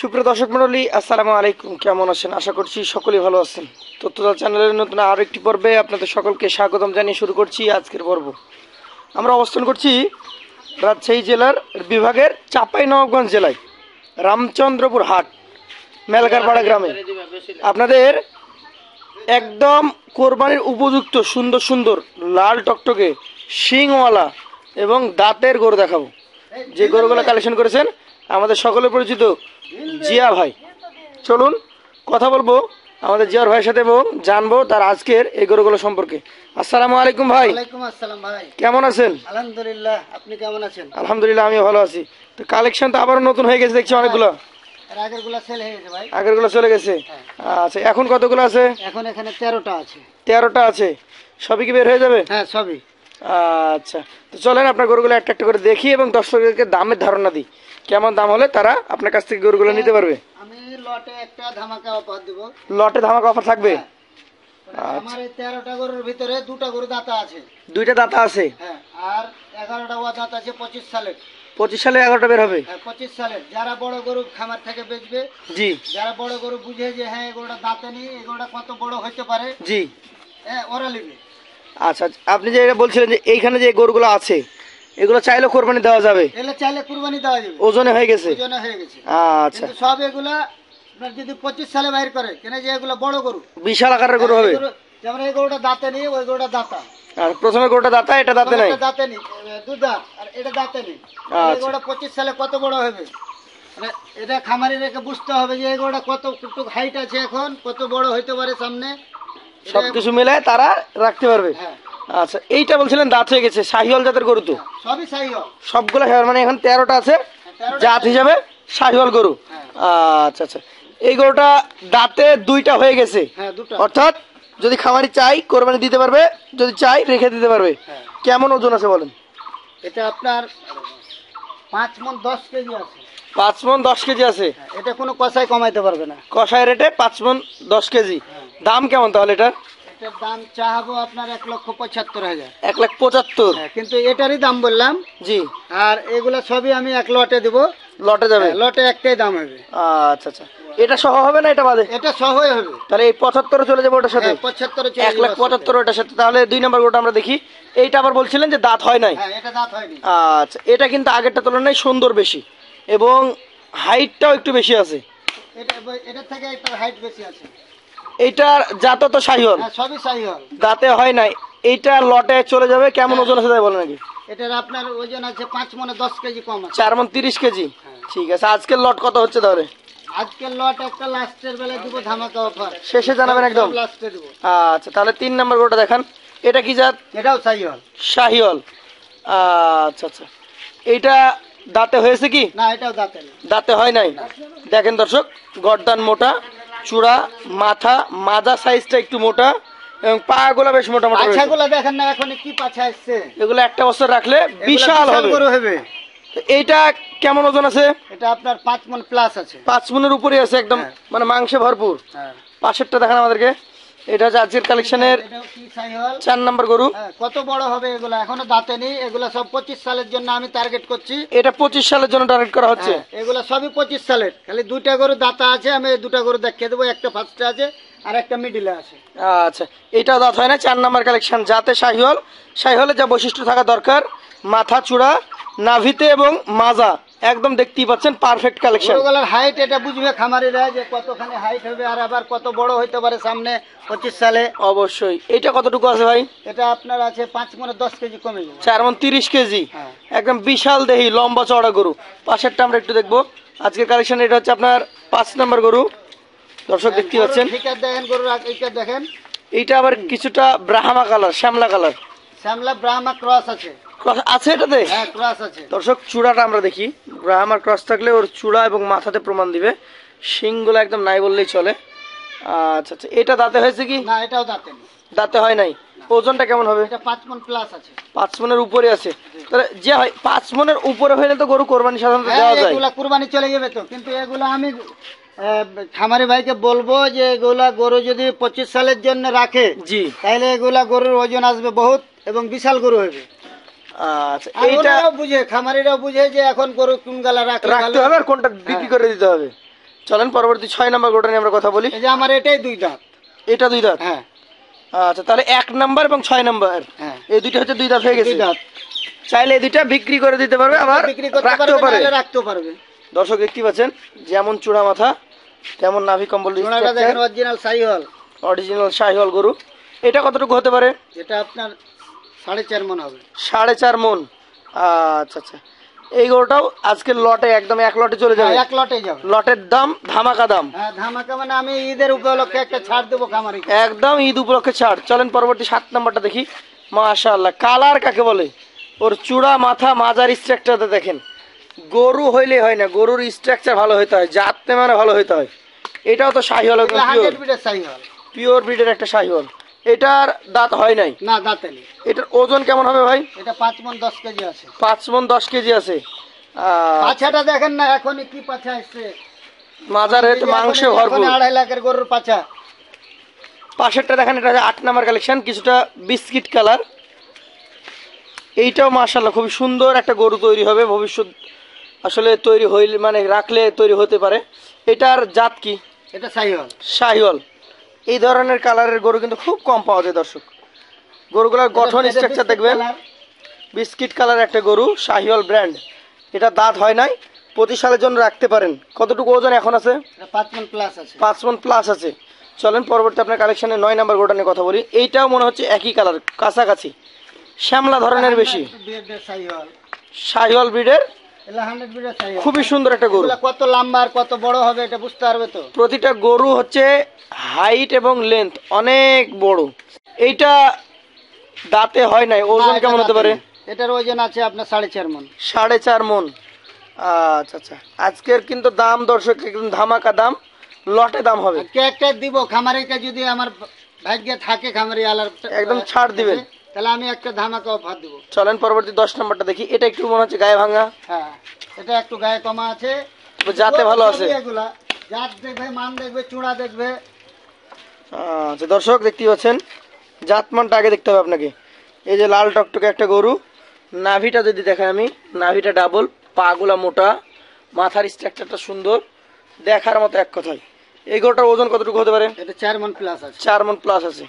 সুপ্রিয় দর্শক মণ্ডলী, আসসালামু আলাইকুম। কেমন আছেন? আশা করছি সকলেই ভালো আছেন। তথ্যজাল চ্যানেলের নতুন আরও একটি পর্বে আপনাদের সকলকে স্বাগতম জানিয়ে শুরু করছি আজকের পর্ব। আমরা অবস্থান করছি রাজশাহী জেলার বিভাগের চাঁপাইনবাবগঞ্জ জেলায় রামচন্দ্রপুর হাট মেলগারপাড়া গ্রামে। আপনাদের একদম কোরবানির উপযুক্ত সুন্দর সুন্দর লাল টকটকে শিংওয়ালা এবং দাঁতের গরু দেখাবো। যে গরুগুলো কালেকশন করেছেন আমাদের সকলের পরিচিত জিয়া ভাই। চলুন কথা বলবো আমাদের জিয়ার ভাইয়ের সাথে এবং জানবো তার আজকের এই গরুগুলো সম্পর্কে। আসসালামু আলাইকুম ভাই। ওয়ালাইকুম আসসালাম ভাই। কেমন আছেন? আলহামদুলিল্লাহ, আপনি কেমন আছেন? আলহামদুলিল্লাহ, আমিও ভালো আছি। তো কালেকশন তো আবারও নতুন হয়ে গেছে দেখছি অনেকগুলো। আগেরগুলো সেল হয়ে গেছে ভাই। আগেরগুলো চলে গেছে। আচ্ছা, এখন কতগুলো আছে? এখন এখানে 13টা আছে। 13টা আছে। সবই কি বের হয়ে যাবে? হ্যাঁ, সবই। আচ্ছা, তো চলেন আপনার গরুগুলো একটা একটা করে দেখি এবং দর্শকদেরকে দামের ধারণা দিই। কেমন দাম হলে তারা আপনার কাছ থেকে গরুগুলো নিতে পারবে। আমি লটে একটা ধামাকা অফার দেব। লটে ধামাকা অফার থাকবে? আমার এই 13টা গরুর ভিতরে দুটো গরু দাতা আছে। দুইটা দাতা আছে। হ্যাঁ, আর 11টা ওয়া দাতা আছে 25 সালের। 25 সালে 11টা বের হবে। হ্যাঁ, 25 সালের। যারা বড় গরু খামার থেকে বেচবে, জি, যারা বড় গরু বুঝে যে হ্যাঁ এগুলোটা দাঁতে নেই, এগুলোটা কত বড় হতে পারে, জি। হ্যাঁ ওরা নেবে। আচ্ছা, আপনি যে এটা বলছিলেন যে এইখানে যে গরুগুলো আছে এগুলো চাইলে কোরবানি দেওয়া যাবে? এগুলো চাইলে কুরবানি দেওয়া যাবে। ওজনে হয়ে গেছে? ওজনে হয়ে গেছে। আচ্ছা, কিন্তু সব এগুলা আপনার যদি 25 সালে বাইর করে কেন, যে এগুলো বড় গরু, বিশাল আকারের গরু হবে। যেমন এই গরুটা দাঁতে নেই, ওই গরুটা দাঁতা। আর প্রথমে গরুটা দাতা, এটা দাঁতে নাই। এটা দাঁতে নেই, দুধ দাঁত, আর এটা দাঁতে নেই। এই গরুটা 25 সালে কত বড় হবে, মানে এটা খামারি রেখে বুঝতে হবে যে এই গরুটা কত হাইট আছে, এখন কত বড় হইতে পারে সামনে, সবকিছু মিলে তারা রাখতে পারবে। হ্যাঁ। আচ্ছা, এইটা বলছিলেন দাঁত হয়ে গেছে, শাহিওয়াল জাতের গরু তো? সবই শাহিওয়াল। সবগুলো শাহিওয়াল, মানে এখন 13টা আছে জাত হিসাবে শাহিওয়াল গরু। আচ্ছা আচ্ছা, এই গরুটা দাঁতে দুইটা হয়ে গেছে। হ্যাঁ, দুটো। অর্থাৎ যদি খামারি চাই কোরবানি দিতে পারবে, যদি চাই রেখে দিতে পারবে। হ্যাঁ। কেমন ওজন আছে বলেন? এটা আপনার 5 মণ 10 কেজি আছে। 5 মণ 10 কেজি আছে। এটা কোনো কষাই কমাইতে পারবে না। কষাই রেটে 5 মণ 10 কেজি। দাম কেমন তাহলে এটা? এটার দাম চাহাবো আপনার 1,75,000। 1,75,000? কিন্তু এটারই দাম বললাম। জি। আর এগুলা সবই আমি এক লটে দেবো। লটে যাবে? লটে একটাই দাম হবে। আচ্ছা আচ্ছা, এটা সহ হবে না এটা বাদে? এটা সহই হবে। তাহলে এই 75 চলে যাবে ওটার সাথে? 75 1,75,000 ওটার সাথে। তাহলে 2 নম্বর গরুটা আমরা দেখি। এইটা আবার বলছিলেন যে দাঁত হয় নাই? হ্যাঁ, এটা দাঁত হয়নি। আচ্ছা, এটা কিন্তু আগেরটা তুলনায় সুন্দর বেশি এবং হাইটটাও একটু বেশি আছে। এটার থেকে একটা হাইট বেশি আছে। এইটার জাত তো শাহিওয়াল? হ্যাঁ, সবই শাহিওয়াল। দাঁতে হয় নাই। এইটা লটে চলে যাবে। কেমন ওজন আছে তাই বলেন নাকি? এটার আপনার ওজন আছে 5 মণে 10 কেজি কম আছে। 4 মণ 30 কেজি। ঠিক আছে, আজকের লট কত হচ্ছে তাহলে? আজকের লট একটা লাস্টের বেলায় দিব ধামাকা অফার। শেষে জানাবেন একদম? লাস্টে দেব। আচ্ছা, তাহলে 3 নম্বর গরুটা দেখান। এটা কি জাত? এটাও শাহিওয়াল। শাহিওয়াল। আচ্ছা আচ্ছা, এইটা দাঁতে হয়েছে কি? না, এটাও দাঁতে নেই। দাঁতে হয় নাই। দেখেন দর্শক, গর্দান মোটা, চূড়া, মাথা, মাজা সাইজটা একটু মোটা এবং পা গুলা বেশ মোটা মোটা। পাছাগুলো দেখেন না এখন কি পাছা আসছে। এগুলো একটা বছর রাখলে বিশাল হবে। এইটা কেমন ওজন আছে? এটা আপনার 5 মণ প্লাস আছে। 5 মণের উপরে আছে একদম। মানে মাংসে ভরপুর। হ্যাঁ। পাশেরটা দেখান আমাদেরকে। এটা হচ্ছে আজকের কালেকশনের 4 নম্বর গরু। কত বড় হবে এগুলা, এখনো দাঁতে নেই। এগুলা সব 25 সালের জন্য আমি টার্গেট করছি। এটা 25 সালের জন্য টার্গেট করা হচ্ছে। এগুলা সবই 25 সালের। খালি দুইটা গরু দাঁতা আছে, আমি এই দুটা গরু দেখিয়ে দেবো। একটা ফার্স্টে আছে আর একটা মিডিলে আছে। আচ্ছা, এটা দাঁত হয় না। 4 নম্বর কালেকশন, যাতে শাহিওয়াল। শাহিওয়ালের যা বৈশিষ্ট্য থাকা দরকার, মাথা, চূড়া, নাভিতে এবং মাজা একদম দেখতেই পাচ্ছেন পারফেক্ট কালেকশন। গরুগুলার হাইট এটা বুঝবে খামারিরা যে কতখানি হাইট হবে আর আবার কত বড় হইতে পারে সামনে 25 সালে। অবশ্যই। এটা কতটুকু আছে ভাই? এটা আপনার আছে 5 মণে 10 কেজি কমে যাবে। 4 মণ 30 কেজি। একদম বিশাল দেহি লম্বা চওড়া গরু। পাশেরটা আমরা একটু দেখবো। আজকের কালেকশন এটা হচ্ছে আপনার 5 নম্বর গরু। দর্শক দেখতে পাচ্ছেন। দেখেন গরুর এইটা দেখেন। এইটা আবার কিছুটা ব্রাহ্মা কালার, শ্যামলা কালার। শ্যামলা ব্রাহ্মা ক্রস আছে। ক্রস আছে এটাতে? হ্যাঁ, ক্রস আছে। দর্শক, চূড়াটা আমরা দেখি। ব্রাহ্মার ক্রস থাকলে ওর চূড়া এবং মাথাতে প্রমাণ দিবে। শিংগুলো একদম নাই বললেই চলে। আচ্ছা আচ্ছা, এটা দাঁতে হয়েছে কি? না, এটাও দাঁতে নেই। দাঁতে হয় নাই। ওজনটা কেমন হবে? এটা 5 মণ প্লাস আছে। 5 মণের উপরে আছে। তাহলে যে হয় 5 মণের উপরে হলে তো গরু কোরবানি সাধারণত দেওয়া যায়। এগুলা কুরবানি চলে যাবে তো, কিন্তু এগুলা আমি খামারি ভাইকে বলবো যে এগুলা গরু যদি 25 সালের জন্য রাখে, জি, তাহলে এগুলা গরুর ওজন আসবে বহুত এবং বিশাল গরু হবে। আচ্ছা, এইটা বুঝে, খামারিরাও বুঝে যে এখন গরু কোন গালা রাখতে হবে আর কোনটা বিক্রি করে দিতে হবে। চলেন পরবর্তী 6 নাম্বার গরুটা নিয়ে আমরা কথা বলি। এই যে আমার এটাই 2 দাঁত। এটা 2 দাঁত। হ্যাঁ আচ্ছা, তাহলে 1 নাম্বার এবং 6 নাম্বার হ্যাঁ এই দুইটা হচ্ছে 2 দাঁত হয়ে গেছে। 2 দাঁত। চাইলে এই দুইটা বিক্রি করে দিতে পারবে, আবার বিক্রি করতে রাখতেও পারবে, পারে। নাহলে রাখতেও পারবে। দর্শক দেখতে পাচ্ছেন যেমন চূড়া মাথা তেমন নাভি কম্বল, চুনাটা দেখেন অরিজিনাল সাইহল, অরিজিনাল শাহিওয়াল গরু। এটা কতটুকু হতে পারে? এটা আপনার 4.5 মণ হবে। 4.5 মণ। আচ্ছা আচ্ছা, এই গরুটাও আজকের লটে একদম 1 লটে চলে যাবে। 1 লটে যাবে। লটের দাম ধামাকা দাম। হ্যাঁ ধামাকা মানে আমি ঈদের উপলক্ষে একটা ছাড় দেবো খামারি। একদম ঈদ উপলক্ষে ছাড়। চলেন পরবর্তী 7 নাম্বারটা দেখি। মাশাআল্লাহ, কালার কাকে বলে? ওর চূড়া মাথা মাজার স্ট্রাকচারটা দেখেন। গরু হইলে হয় না, গরুর স্ট্রাকচার ভালো হইতে হয়, জাততে মানে ভালো হইতে হয়। এটাও তো শাহিওয়াল, 100 বিটের সাইহল, পিওর ব্রিডের একটা শাহিওয়াল। এটার দাঁত হয় নাই? না দাঁতে নেই। এটার ওজন কেমন হবে ভাই? এটা 5 মণ 10 কেজি আছে। 5 মণ 10 কেজি আছে। পাছাটা দেখেন না এখনই কি পাছা আসছে, মাজারে মাংসে ভরপুর। 2.5 লাখের গরুর পাছা। পাশেরটা দেখেন, এটা 8 নাম্বার কালেকশন, কিছুটা বিস্কিট কালার। এইটাও মাশাআল্লাহ খুবই সুন্দর একটা গরু তৈরি হবে ভবিষ্যৎ, আসলে তৈরি হইলে মানে রাখলে তৈরি হতে পারে। এটার জাত কি? এটা সাইহল। শাহিওয়াল। এই ধরনের কালারের গরু কিন্তু খুব কম পাওয়া যায় দর্শক। গরুগুলোর গঠন স্ট্রাকচার দেখবেন, বিস্কিট কালার একটা গরু, শাহিওয়াল ব্র্যান্ড। এটা দাঁত হয় নাই, 25 সালের জন্য রাখতে পারেন। কতটুকু ওজন এখন আছে? 5 মণ প্লাস আছে। 5 মণ প্লাস আছে। চলেন পরবর্তী আপনার কালেকশনে 9 নাম্বার গরুটা নিয়ে কথা বলি। এইটাও মনে হচ্ছে একই কালার, কাছাকাছি শ্যামলা ধরনের বেশি, শাহিওয়াল ব্রিডের। খুবই সুন্দর একটা গরু। কত লম্বা আর কত বড় হবে এটা বুঝতে পারবে তো। প্রতিটা গরু হচ্ছে হাইট এবং লেন্থ অনেক বড়। এইটা দাঁতে হয় নাই, ওজন কেমন হতে পারে? এটার ওজন আছে আপনার 4.5 মণ। 4.5 মণ। আচ্ছা আচ্ছা, আজকের কিন্তু দাম দর্শক একদম ধামাকা দাম, লটে দাম হবে। কে একটা দিব খামারিকে, যদি আমার ভাগ্যে থাকে খামারি আলার একদম ছাড় দিবেন, তাহলে আমি একটা ধামাকা অফার দেব। চলেন পরবর্তী 10 নাম্বারটা দেখি। এটা একটু মনে হচ্ছে গায়ে ভাঙা। হ্যাঁ এটা একটু গায়ে কমা আছে, জাতে ভালো আছে। এগুলা জাত দেখবে, মান দেখবে, চূড়া দেখবে। আচ্ছা দর্শক দেখতে পাচ্ছেন, জাতমানটা আগে দেখতে হবে আপনাকে। এই যে লাল টকটকে একটা গরু, নাভিটা যদি দেখাই আমি, নাভিটা ডাবল, পাগুলা মোটা, মাথার স্ট্রাকচারটা সুন্দর, দেখার মতো এক কথায়। এই গরুটার ওজন কতটুকু হতে পারে? এটা 4 মণ প্লাস আছে। 4 মণ প্লাস আছে।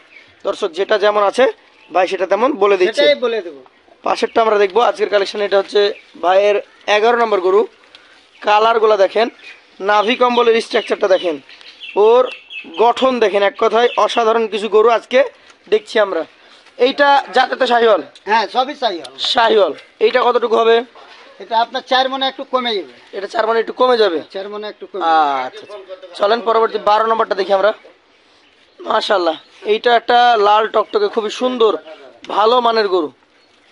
দর্শক যেটা যেমন আছে ভাই সেটা তেমন বলে দিচ্ছে, সেটাই বলে দেব। পাশেরটা আমরা দেখবো আজকের কালেকশন। এটা হচ্ছে ভাইয়ের 11 নম্বর গরু। কালারগুলো দেখেন, নাভি কম্বলের স্ট্রাকচারটা দেখেন, ওর গঠন দেখেন, এক কথায় অসাধারণ কিছু গরু আজকে দেখছি আমরা। এইটা জাতে তো শাহিওয়াল। হ্যাঁ সবই সাইহল। শাহিওয়াল। এইটা কতটুকু হবে? এটা আপনার 4 মণে একটু কমে যাবে। এটা 4 মণ একটু কমে যাবে। 4 মণে একটু কমে আচ্ছা চলেন পরবর্তী 12 নম্বরটা দেখি আমরা। মাশাআল্লাহ, এইটা একটা লাল টকটকে খুবই সুন্দর ভালো মানের গরু।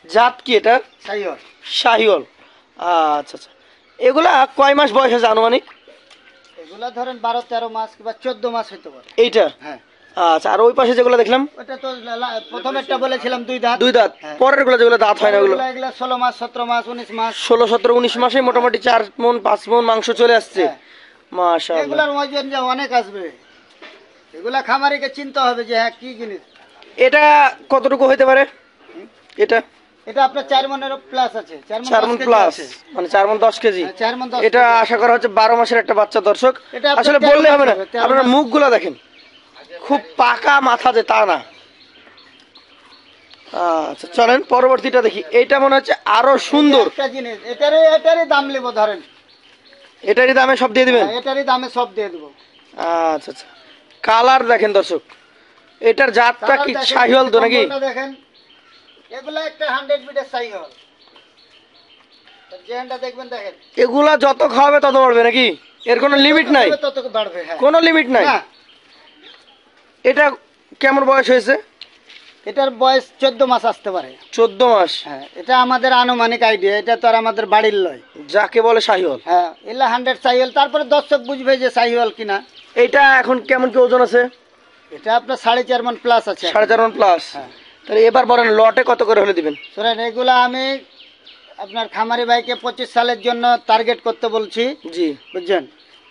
জাত কি এটা? সাইহল। শাহিওয়াল। আচ্ছা আচ্ছা, এগুলা কয় মাস বয়স আছে আনুমানিক? এগুলা ধরেন 12-13 মাস কিংবা 14 মাস হতে পারে। এইটা? হ্যাঁ। আচ্ছা, আর ওই পাশে যেগুলো দেখলাম? ওটা তো প্রথমেরটা বলেছিলাম 2 দাঁত। 2 দাঁত। হ্যাঁ। পরের গুলো যেগুলো দাঁত হয় না ওগুলো? এগুলা 16 মাস, 17 মাস, 19 মাস। 16, 17, 19 মাসে মোটামুটি 4 মণ 5 মণ মাংস চলে আসছে। হ্যাঁ। মাশাআল্লাহ। এগুলার ওজন যে অনেক আসবে, এগুলা খামারিকে চিন্তা হবে যে হ্যাঁ কি জিনিস। এটা কতটুকু হতে পারে? এটা এটা আপনার 4 মণের প্লাস আছে। 4 মণ প্লাস, মানে 4 মণ 10 কেজি। 4 মণ 10। এটা আশা করা হচ্ছে 12 মাসের একটা বাচ্চা দর্শক। এটা আপনার আসলে 13 বললে হবে না, মাস হবে, 13 আপনারা মাস। মুখগুলো দেখেন, খুব পাকা মাথা যে তা না। আচ্ছা চলেন পরবর্তীটা দেখি। এইটা মনে হচ্ছে আরো সুন্দর একটা জিনিস, এটারই দাম নেব ধরেন। এটারই দামে সব দিয়ে দিবেন? এটারই দামে সব দিয়ে দেবো। আচ্ছা আচ্ছা, কালার দেখেন দর্শক, এটার জাতটা কি শাহিওয়াল তো নাকি? দেখেন এগুলা একটা 100 বিটের সাইহল। জেনটা দেখবেন, দেখেন এগুলা যত খাওয়াবে তত বাড়বে নাকি? এর কোনো লিমিট নাই? তত বাড়বে। হ্যাঁ কোনো লিমিট নাই। এটা কেমন বয়স হয়েছে? এটার বয়স 14 মাস আসতে পারে। 14 মাস? হ্যাঁ এটা আমাদের আনুমানিক আইডিয়া, এটা তো আর আমাদের বাড়ির লয়। যাকে বলে শাহিওয়াল। হ্যাঁ এলা 100 সাইহল, তারপরে দর্শক বুঝবে যে সাইহল কিনা। এটা এখন কেমন কি ওজন আছে? এটা আপনার 4.5 মণ প্লাস আছে। 4.5 মণ প্লাস। হ্যাঁ। তাহলে এবার বলেন লটে কত করে হলে দিবেন? শোনেন এগুলা আমি আপনার খামারি ভাইকে 25 সালের জন্য টার্গেট করতে বলছি। জি। বুঝছেন,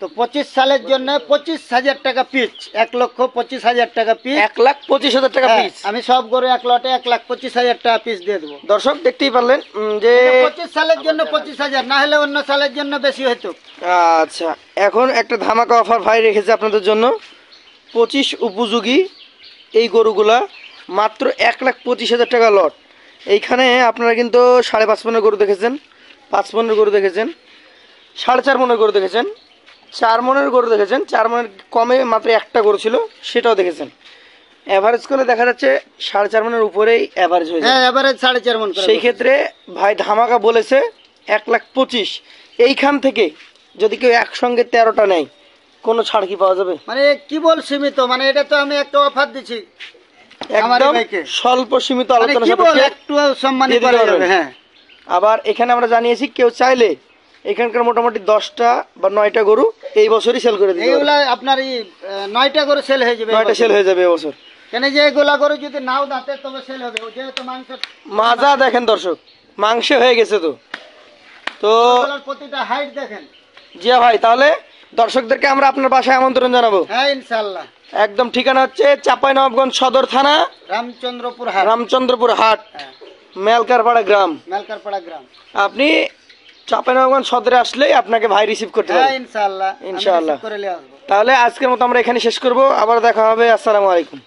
তো 25 সালের জন্য 25,000 টাকা পিস, 1,25,000 টাকা পিস। 1,25,000 টাকা পিস। আমি সব গরু এক লটে 1,25,000 টাকা পিস দিয়ে দেবো। দর্শক দেখতেই পারলেন যে 25 সালের জন্য 25,000, না হলে অন্য সালের জন্য বেশি হতো। আচ্ছা, এখন একটা ধামাকা অফার ভাই রেখেছে আপনাদের জন্য। 25 উপযোগী এই গরুগুলা মাত্র 1,25,000 টাকা লট। এইখানে আপনারা কিন্তু 5.5 মনের গরু দেখেছেন, 5 মনের গরু দেখেছেন, 4.5 মনের গরু দেখেছেন, 4 মনের গরু দেখেছেন, 4 মনের কমে মাত্র একটা গরু ছিল সেটাও দেখেছেন। অ্যাভারেজ করে দেখা যাচ্ছে 4.5 মনের উপরেই অ্যাভারেজ হয়ে যায়। হ্যাঁ, এবারে 4.5 মন করে। সেই ক্ষেত্রে ভাই ধামাকা বলেছে 1,25,000। এইখান থেকে যদি কেউ একসঙ্গে 13টা নেয়, কোনো ছাড় কি পাওয়া যাবে? মানে কি বল সীমিত, মানে এটা তো আমি একটা অফার দিচ্ছি একদম স্বল্প সীমিত মানে আলোচনা কি বল, সাপেক্ষে একটু সম্মানী দিয়ে দিতে করা পারবেন। যাবে। হ্যাঁ, আবার এখানে আমরা জানিয়েছি কেউ চাইলে এখানকার মোটামুটি 10টা বা 9টা গরু এই বছরই সেল করে দিতে পারবে। এইগুলা আপনার এই 9টা করে সেল হয়ে যাবে। 9টা সেল হয়ে যাবে এবছর। কেন যে এগুলা গরু যদি নাও দাঁতে তবে সেল হবে, যেহেতু মাংস মাজা দেখেন দর্শক, মাংসে হয়ে গেছে। তো গরুগুলোর প্রতিটা হাইট দেখেন। জিয়া ভাই, তাহলে দর্শকদেরকে আমরা আপনার বাসায় আমন্ত্রণ জানাবো। হ্যাঁ, ইনশাআল্লাহ। একদম ঠিকানা হচ্ছে চাঁপাইনবাবগঞ্জ সদর থানা, রামচন্দ্রপুর হাট। রামচন্দ্রপুর হাট, হ্যাঁ, মেলকারপাড়া গ্রাম। মেলকারপাড়া গ্রাম। আপনি চাঁপাইনবাবগঞ্জ সদরে আসলেই আপনাকে ভাই রিসিভ করতে হ্যাঁ, পারবে ইনশাআল্লাহ। ইনশাআল্লাহ। করে নিয়ে আসবো। তাহলে আজকের মতো আমরা এখানে শেষ করব, আবার দেখা হবে। আসসালামু আলাইকুম।